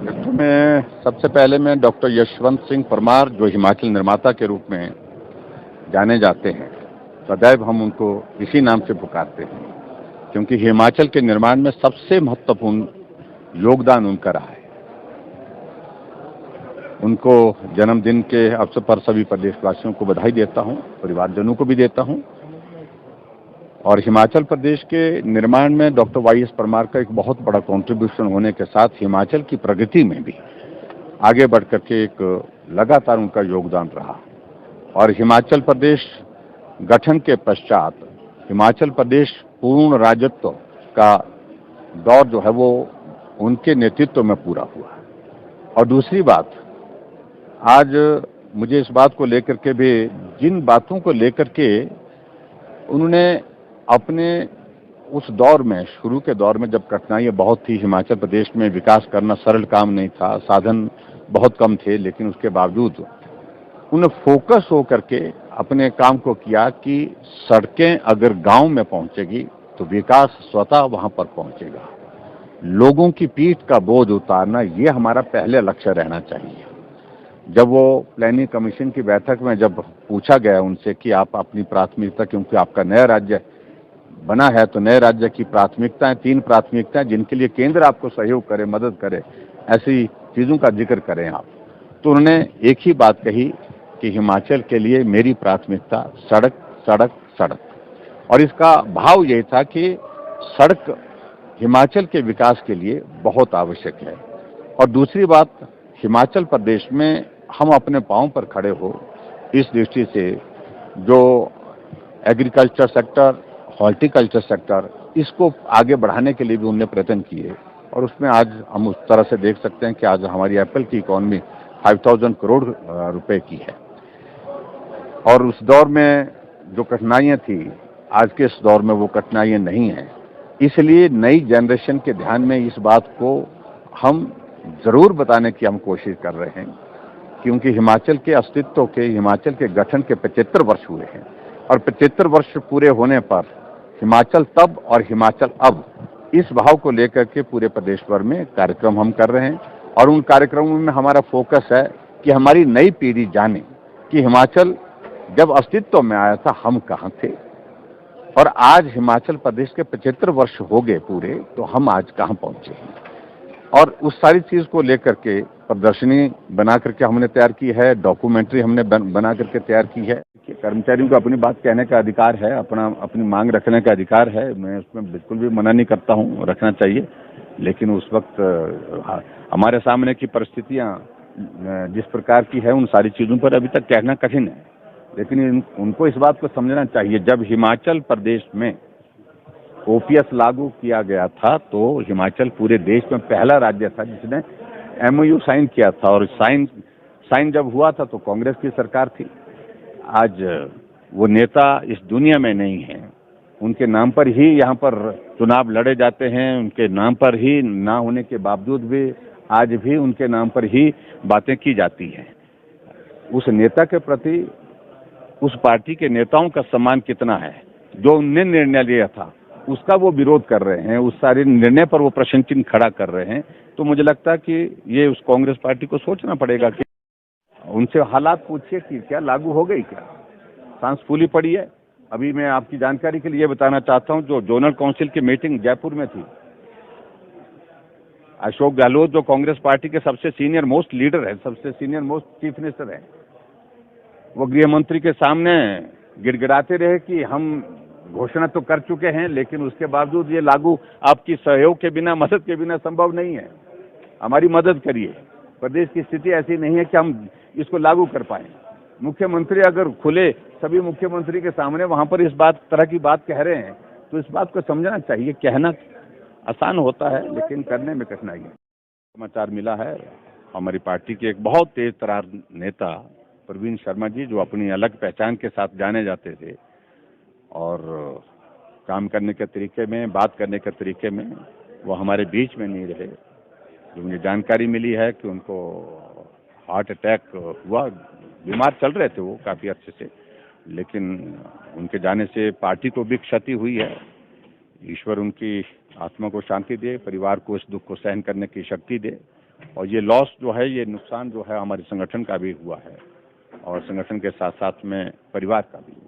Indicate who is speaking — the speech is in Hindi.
Speaker 1: मैं सबसे पहले मैं डॉक्टर यशवंत सिंह परमार, जो हिमाचल निर्माता के रूप में जाने जाते हैं, सदैव हम उनको इसी नाम से पुकारते हैं, क्योंकि हिमाचल के निर्माण में सबसे महत्वपूर्ण योगदान उनका रहा है। उनको जन्मदिन के अवसर पर सभी प्रदेशवासियों को बधाई देता हूं, परिवारजनों को भी देता हूं। और हिमाचल प्रदेश के निर्माण में डॉक्टर वाई एस परमार का एक बहुत बड़ा कंट्रीब्यूशन होने के साथ हिमाचल की प्रगति में भी आगे बढ़ करके एक लगातार उनका योगदान रहा। और हिमाचल प्रदेश गठन के पश्चात हिमाचल प्रदेश पूर्ण राज्यत्व का दौर जो है वो उनके नेतृत्व में पूरा हुआ। और दूसरी बात, आज मुझे इस बात को लेकर के भी, जिन बातों को लेकर के उन्होंने अपने उस दौर में, शुरू के दौर में जब कठिनाइयां बहुत थी, हिमाचल प्रदेश में विकास करना सरल काम नहीं था, साधन बहुत कम थे, लेकिन उसके बावजूद उन्हें फोकस होकर के अपने काम को किया कि सड़कें अगर गांव में पहुंचेगी तो विकास स्वतः वहां पर पहुंचेगा। लोगों की पीठ का बोझ उतारना, ये हमारा पहले लक्ष्य रहना चाहिए। जब वो प्लानिंग कमीशन की बैठक में जब पूछा गया उनसे कि आप अपनी प्राथमिकता, क्योंकि आपका नया राज्य बना है तो नए राज्य की प्राथमिकताएं, 3 प्राथमिकताएं जिनके लिए केंद्र आपको सहयोग करे, मदद करे, ऐसी चीजों का जिक्र करें आप। तो उन्होंने एक ही बात कही कि हिमाचल के लिए मेरी प्राथमिकता सड़क, सड़क, सड़क। और इसका भाव यही था कि सड़क हिमाचल के विकास के लिए बहुत आवश्यक है। और दूसरी बात, हिमाचल प्रदेश में हम अपने पांव पर खड़े हो, इस दृष्टि से जो एग्रीकल्चर सेक्टर, हॉर्टिकल्चर सेक्टर, इसको आगे बढ़ाने के लिए भी उन्होंने प्रयत्न किए। और उसमें आज हम उस तरह से देख सकते हैं कि आज हमारी एप्पल की इकॉनमी 5000 करोड़ रुपए की है। और उस दौर में जो कठिनाइयां थी, आज के इस दौर में वो कठिनाइयां नहीं हैं। इसलिए नई जनरेशन के ध्यान में इस बात को हम जरूर बताने की हम कोशिश कर रहे हैं, क्योंकि हिमाचल के अस्तित्व के, हिमाचल के गठन के 75 वर्ष हुए हैं। और 75 वर्ष पूरे होने पर हिमाचल तब और हिमाचल अब, इस भाव को लेकर के पूरे प्रदेश भर में कार्यक्रम हम कर रहे हैं। और उन कार्यक्रमों में हमारा फोकस है कि हमारी नई पीढ़ी जाने कि हिमाचल जब अस्तित्व में आया था हम कहां थे, और आज हिमाचल प्रदेश के 75 वर्ष हो गए पूरे, तो हम आज कहां पहुंचे हैं। और उस सारी चीज को लेकर के प्रदर्शनी बना करके हमने तैयार की है, डॉक्यूमेंट्री हमने बना करके तैयार की है। कर्मचारियों को अपनी बात कहने का अधिकार है, अपनी मांग रखने का अधिकार है, मैं उसमें बिल्कुल भी मना नहीं करता हूं, रखना चाहिए। लेकिन उस वक्त हमारे सामने की परिस्थितियां जिस प्रकार की है, उन सारी चीजों पर अभी तक कहना कठिन है। लेकिन उनको इस बात को समझना चाहिए, जब हिमाचल प्रदेश में ओपीएस लागू किया गया था तो हिमाचल पूरे देश में पहला राज्य था जिसने एमओयू साइन किया था। और साइन जब हुआ था तो कांग्रेस की सरकार थी। आज वो नेता इस दुनिया में नहीं है, उनके नाम पर ही यहाँ पर चुनाव लड़े जाते हैं, उनके नाम पर ही ना होने के बावजूद भी आज भी उनके नाम पर ही बातें की जाती हैं। उस नेता के प्रति उस पार्टी के नेताओं का सम्मान कितना है, जो उनने निर्णय लिया था उसका वो विरोध कर रहे हैं, उस सारे निर्णय पर वो प्रश्न चिन्ह खड़ा कर रहे हैं। तो मुझे लगता है कि ये उस कांग्रेस पार्टी को सोचना पड़ेगा कि उनसे हालात पूछिए कि क्या लागू हो गई, क्या सांस फूली पड़ी है। अभी मैं आपकी जानकारी के लिए बताना चाहता हूं, जो जोनल काउंसिल की मीटिंग जयपुर में थी, अशोक गहलोत जो कांग्रेस पार्टी के सबसे सीनियर मोस्ट लीडर है, सबसे सीनियर मोस्ट चीफ मिनिस्टर है, वो गृह मंत्री के सामने गिड़गिड़ाते रहे कि हम घोषणा तो कर चुके हैं, लेकिन उसके बावजूद ये लागू आपकी सहयोग के बिना, मदद के बिना संभव नहीं है, हमारी मदद करिए। प्रदेश की स्थिति ऐसी नहीं है कि हम इसको लागू कर पाए। मुख्यमंत्री अगर खुले सभी मुख्यमंत्री के सामने वहां पर इस तरह की बात कह रहे हैं तो इस बात को समझना चाहिए। कहना आसान होता है लेकिन करने में कठिनाई है। समाचार मिला है हमारी पार्टी के एक बहुत तेज तर्रार नेता प्रवीण शर्मा जी, जो अपनी अलग पहचान के साथ जाने जाते थे और काम करने के तरीके में, बात करने के तरीके में वो हमारे बीच में नहीं रहे। जो मुझे जानकारी मिली है कि उनको हार्ट अटैक हुआ, बीमार चल रहे थे वो काफ़ी अच्छे से, लेकिन उनके जाने से पार्टी को भी क्षति हुई है। ईश्वर उनकी आत्मा को शांति दे, परिवार को इस दुख को सहन करने की शक्ति दे। और ये लॉस जो है, ये नुकसान जो है हमारे संगठन का भी हुआ है और संगठन के साथ साथ में परिवार का भी।